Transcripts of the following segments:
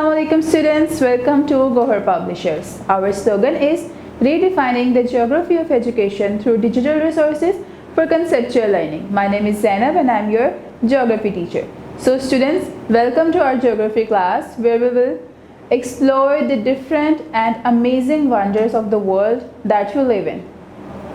Assalamualaikum students, welcome to Gohar Publishers. Our slogan is redefining the geography of education through digital resources for conceptual learning. My name is Zainab and I am your geography teacher. So students, welcome to our geography class where we will explore the different and amazing wonders of the world that we live in.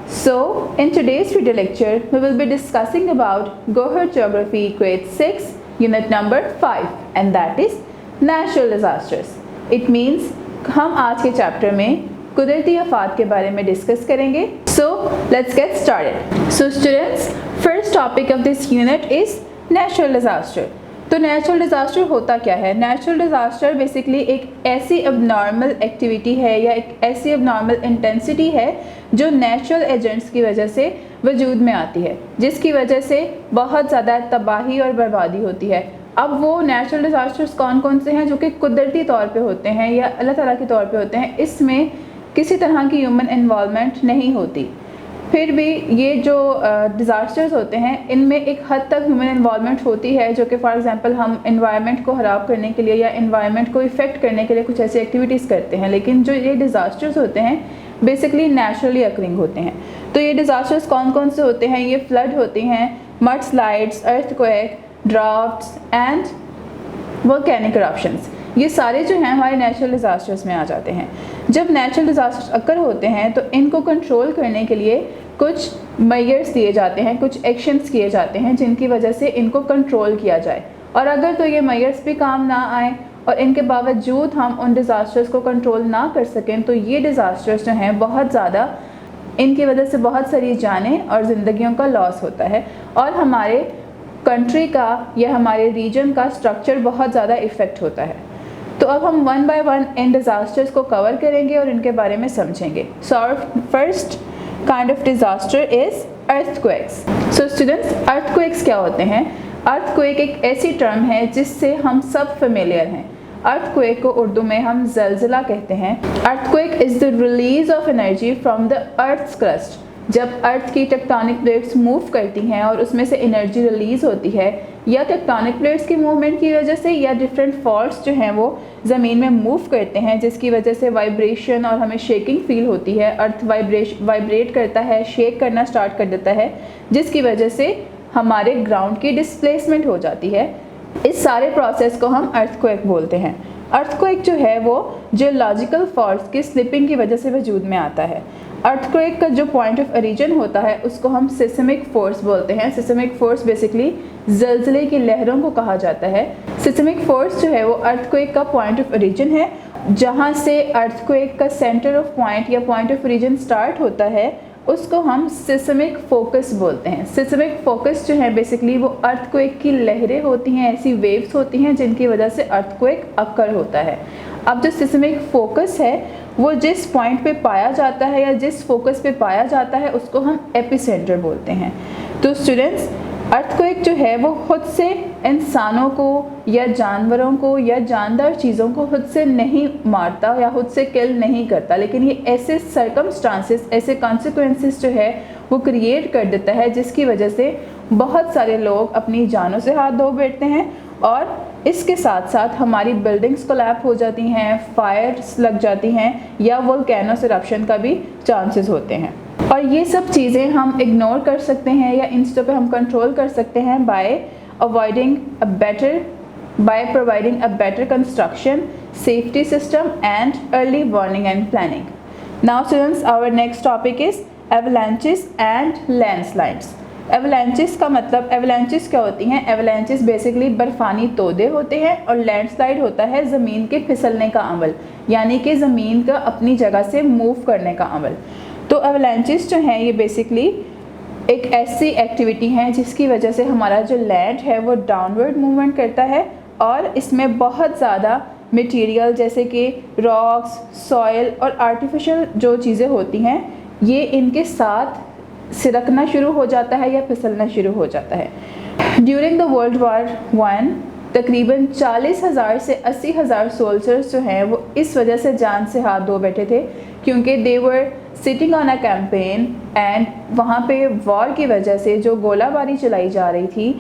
So in today's video lecture, we will be discussing about Gohar Geography Grade 6 Unit number 5 and that is Natural Disasters. It means हम आज के chapter में कुदरती आफात के बारे में discuss करेंगे. So let's get started. So students, first topic of this unit is natural disaster. तो नेचुरल डिज़ास्टर होता क्या है? नेचुरल डिज़ास्टर बेसिकली एक ऐसी अबनॉर्मल एक्टिविटी है या एक ऐसी अबनॉर्मल इंटेंसिटी है जो नेचुरल एजेंट्स की वजह से वजूद में आती है, जिसकी वजह से बहुत ज़्यादा तबाही और बर्बादी होती है. अब वो नेचुरल डिज़ास्टर्स कौन कौन से हैं जो कि कुदरती तौर पे होते हैं या अल्लाह ताला के तौर पे होते हैं, इसमें किसी तरह की ह्यूमन इन्वॉल्वमेंट नहीं होती. फिर भी ये जो डिज़ास्टर्स होते हैं इनमें एक हद तक ह्यूमन इन्वॉल्वमेंट होती है, जो कि फॉर एग्जांपल हम इन्वायरमेंट को ख़राब करने के लिए या इन्वायरमेंट को इफ़ेक्ट करने के लिए कुछ ऐसी एक्टिविटीज़ करते हैं. लेकिन जो ये डिज़ास्टर्स होते हैं बेसिकली नेचुरली अकरिंग होते हैं. तो ये डिज़ास्टर्स कौन कौन से होते हैं? ये फ्लड होती हैं, mud slides, earthquake, drafts and volcanic eruptions. ये सारे जो हैं हमारे नेचुरल डिज़ास्टर्स में आ जाते हैं. जब नेचुरल डिज़ास्टर्स अकर होते हैं तो इनको कंट्रोल करने के लिए कुछ मेजर्स दिए जाते हैं, कुछ एक्शंस किए जाते हैं जिनकी वजह से इनको कंट्रोल किया जाए. और अगर तो ये मेजर्स भी काम ना आए और इनके बावजूद हम उन डिज़ास्टर्स को कंट्रोल ना कर सकें तो ये डिज़ास्टर्स जो हैं बहुत ज़्यादा, इनकी वजह से बहुत सारी जानें और ज़िंदगियों का लॉस होता है और हमारे कंट्री का या हमारे रीजन का स्ट्रक्चर बहुत ज़्यादा इफ़ेक्ट होता है. तो अब हम वन बाय वन इन डिज़ास्टर्स को कवर करेंगे और इनके बारे में समझेंगे. So our first kind of disaster is earthquakes. So students, earthquakes क्या होते हैं? अर्थक्वेक एक ऐसी टर्म है जिससे हम सब फेमिलियर हैं. अर्थक्वेक को उर्दू में हम ज़लज़ला कहते हैं. Earthquake is the release of energy from the earth's crust. जब अर्थ की टेक्टोनिक प्लेट्स मूव करती हैं और उसमें से एनर्जी रिलीज़ होती है, या टेक्टोनिक प्लेट्स की मूवमेंट की वजह से या डिफरेंट फॉल्ट्स जो हैं वो ज़मीन में मूव करते हैं, जिसकी वजह से वाइब्रेशन और हमें शेकिंग फील होती है. अर्थ वाइब्रेट करता है, शेक करना स्टार्ट कर देता है, जिसकी वजह से हमारे ग्राउंड की डिस्प्लेसमेंट हो जाती है. इस सारे प्रोसेस को हम अर्थक्वेक बोलते हैं. अर्थक्वेक जो है वो जियोलॉजिकल फॉल्ट्स की स्लिपिंग की वजह से वजूद में आता है. अर्थक्वेक का जो पॉइंट ऑफ ओरिजिन होता है उसको हम सिस्मिक फोर्स बोलते हैं. सिस्मिक फोर्स बेसिकली ज़लज़ले की लहरों को कहा जाता है. सिस्मिक फोर्स जो है वो अर्थक्वेक का पॉइंट ऑफ ओरिजिन है. जहाँ से अर्थक्वेक का सेंटर ऑफ पॉइंट या पॉइंट ऑफ ओरिजिन स्टार्ट होता है उसको हम सिस्मिक फोकस बोलते हैं. सिस्मिक फोकस जो है बेसिकली वो अर्थक्वेक की लहरें होती हैं, ऐसी वेव्स होती हैं जिनकी वजह से अर्थक्वेक अकर होता है. अब जो सिस्मिक फोकस है वो जिस पॉइंट पे पाया जाता है या जिस फोकस पे पाया जाता है उसको हम एपिसेंटर बोलते हैं. तो स्टूडेंट्स, अर्थक्वेक जो है वो खुद से इंसानों को या जानवरों को या जानदार चीज़ों को खुद से नहीं मारता या खुद से किल नहीं करता, लेकिन ये ऐसे सर्कमस्टांसेस, ऐसे कॉन्सिक्वेंसेस जो है वो क्रिएट कर देता है जिसकी वजह से बहुत सारे लोग अपनी जानों से हाथ धो बैठते हैं और इसके साथ साथ हमारी बिल्डिंग्स कोलैप्स हो जाती हैं, फायर्स लग जाती हैं या वोल्केनोस इरप्शन का भी चांसेस होते हैं. और ये सब चीज़ें हम इग्नोर कर सकते हैं या इन चीज़ों पे हम कंट्रोल कर सकते हैं by providing a better construction, safety system and early warning and planning. Now students, our next topic is avalanches and landslides. Avalanches का मतलब, एवलांचेस क्या होती हैं? एवलांचेस बेसिकली बर्फ़ानी तोदे होते हैं और लैंडस्लाइड होता है ज़मीन के फिसलने का अमल, यानी कि ज़मीन का अपनी जगह से मूव करने का अमल. तो एवलांचेस जो हैं ये बेसिकली एक ऐसी एक्टिविटी हैं जिसकी वजह से हमारा जो लैंड है वो डाउनवर्ड मूवमेंट करता है और इसमें बहुत ज़्यादा मटेरियल जैसे कि रॉक्स, सॉइल और आर्टिफिशियल जो चीज़ें होती हैं ये इनके साथ सिरकना शुरू हो जाता है या फिसलना शुरू हो जाता है. ड्यूरिंग द वर्ल्ड वॉर 1 तकरीबन 40,000 से 80,000 सोल्जर्स जो हैं वो इस वजह से जान से हाथ धो बैठे थे क्योंकि they were sitting on a campaign and वहाँ पे वॉर की वजह से जो गोलाबारी चलाई जा रही थी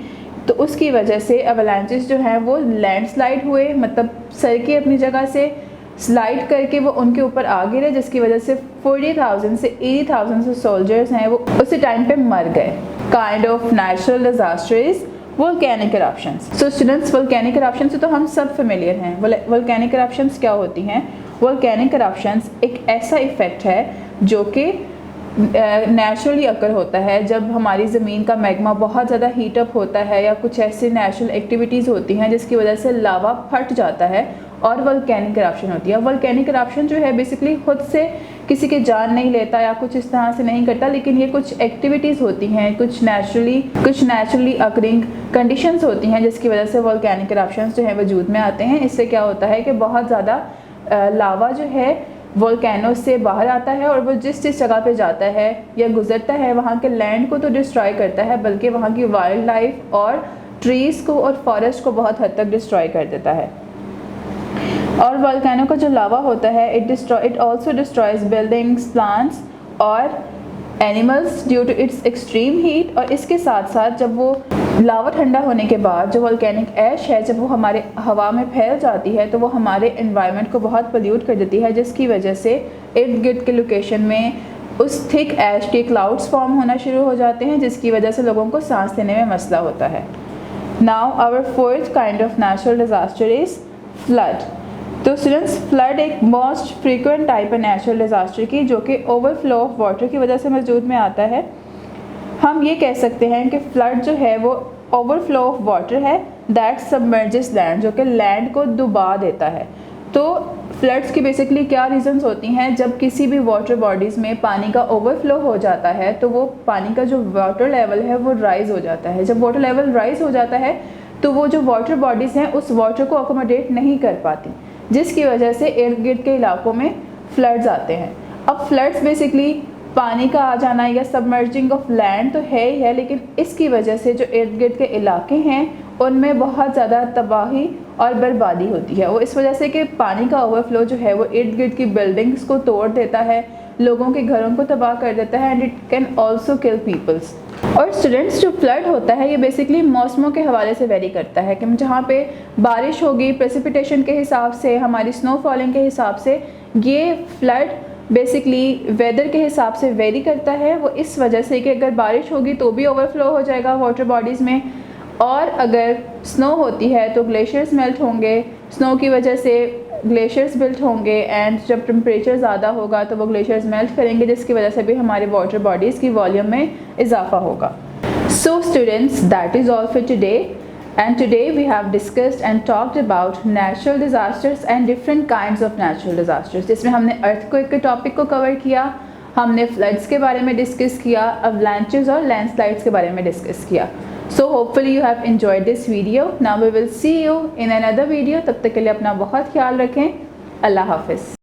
तो उसकी वजह से अवलांचेस जो हैं वो लैंडस्लाइड हुए, मतलब सरके अपनी जगह से स्लाइड करके वो उनके ऊपर आ गिरे, जिसकी वजह से 40,000 से 80,000 से सोल्जर्स हैं वो उसी टाइम पे मर गए। Kind of natural disaster is volcanic eruptions. So students, volcanic eruption से तो हम सब फेमिलियर हैं। वोल्केनिक इरप्शंस क्या होती हैं? वोल्केनिक इरप्शंस एक ऐसा इफ़ेक्ट है जो कि नेचुरली अकर होता है जब हमारी ज़मीन का मैग्मा बहुत ज़्यादा हीटअप होता है या कुछ ऐसी नेचुरल एक्टिविटीज़ होती हैं जिसकी वजह से लावा फट जाता है और वोल्केनिक इरप्शन होती है। वोल्केनिक इरप्शन जो है बेसिकली खुद से किसी की जान नहीं लेता या कुछ इस तरह से नहीं करता, लेकिन ये कुछ एक्टिविटीज़ होती हैं, कुछ नेचुरली अकरिंग कंडीशंस होती हैं जिसकी वजह से वोल्केनिक इरप्शंस जो है वजूद में आते हैं। इससे क्या होता है कि बहुत ज़्यादा लावा जो है वोल्केनो से बाहर आता है और वो जिस जगह पे जाता है या गुजरता है वहाँ के लैंड को तो डिस्ट्रॉय करता है, बल्कि वहाँ की वाइल्ड लाइफ और ट्रीज़ को और फॉरेस्ट को बहुत हद तक डिस्ट्रॉय कर देता है। और वोल्केनो का जो लावा होता है it also destroys buildings, plants और animals due to its extreme heat. और इसके साथ साथ जब वो लावा ठंडा होने के बाद जो वोल्केनिक ऐश है जब वो हमारे हवा में फैल जाती है तो वो हमारे एनवायरनमेंट को बहुत पोल्यूट कर देती है, जिसकी वजह से इर्द गिर्द के लोकेशन में उस थिक ऐश के क्लाउड्स फॉर्म होना शुरू हो जाते हैं, जिसकी वजह से लोगों को सांस लेने में मसला होता है। Now our fourth kind of natural disaster is flood. तो स्टूडेंट्स, फ्लड एक मोस्ट फ्रीक्वेंट टाइप है नेचुरल डिजास्टर की जो कि ओवरफ्लो ऑफ वाटर की वजह से वजूद में आता है। हम ये कह सकते हैं कि फ्लड जो है वो ओवरफ्लो ऑफ वाटर है दैट सबमर्जेस लैंड, जो कि लैंड को डुबा देता है। तो फ्लड्स की बेसिकली क्या रीजंस होती हैं? जब किसी भी वाटर बॉडीज़ में पानी का ओवरफ्लो हो जाता है तो वो पानी का जो वाटर लेवल है वो राइज़ हो जाता है। जब वाटर लेवल राइज़ हो जाता है तो वो जो वाटर बॉडीज़ हैं उस वाटर को अकोमोडेट नहीं कर पाती, जिसकी वजह से इर्द गिर्द के इलाकों में फ्लड्स आते हैं। अब फ्लड्स बेसिकली पानी का आ जाना या सबमर्जिंग ऑफ लैंड तो है ही है, लेकिन इसकी वजह से जो इर्द गिर्द के इलाके हैं उनमें बहुत ज़्यादा तबाही और बर्बादी होती है। वो इस वजह से कि पानी का ओवरफ्लो जो है वो इर्द गिर्द की बिल्डिंग्स को तोड़ देता है, लोगों के घरों को तबाह कर देता है and it can also kill peoples. और स्टूडेंट्स, जो फ्लड होता है ये बेसिकली मौसमों के हवाले से वेरी करता है कि जहाँ पे बारिश होगी, प्रेसिपिटेशन के हिसाब से, हमारी स्नोफॉलिंग के हिसाब से ये फ्लड बेसिकली वेदर के हिसाब से वेरी करता है। वो इस वजह से कि अगर बारिश होगी तो भी ओवरफ्लो हो जाएगा वाटर बॉडीज़ में, और अगर स्नो होती है तो ग्लेशियर्स मेल्ट होंगे, स्नो की वजह से ग्लेशियर्स बिल्ट होंगे एंड जब टेम्परेचर ज़्यादा होगा तो वो ग्लेशियर्स मेल्ट करेंगे, जिसकी वजह से भी हमारे वाटर बॉडीज़ की वॉल्यूम में इजाफा होगा। So students, that is all for today, and today we have discussed and talked about natural disasters and different kinds of natural disasters, जिसमें हमने अर्थक्वेक के टॉपिक को कवर किया, हमने फ्लड्स के बारे में डिस्कस किया, अवलांचेस और लैंडस्लाइड्स के बारे में डिस्कस किया। So hopefully you have enjoyed this video. Now we will see you in another video. तब तक के लिए अपना बहुत ख्याल रखें। अल्लाह हाफिज़।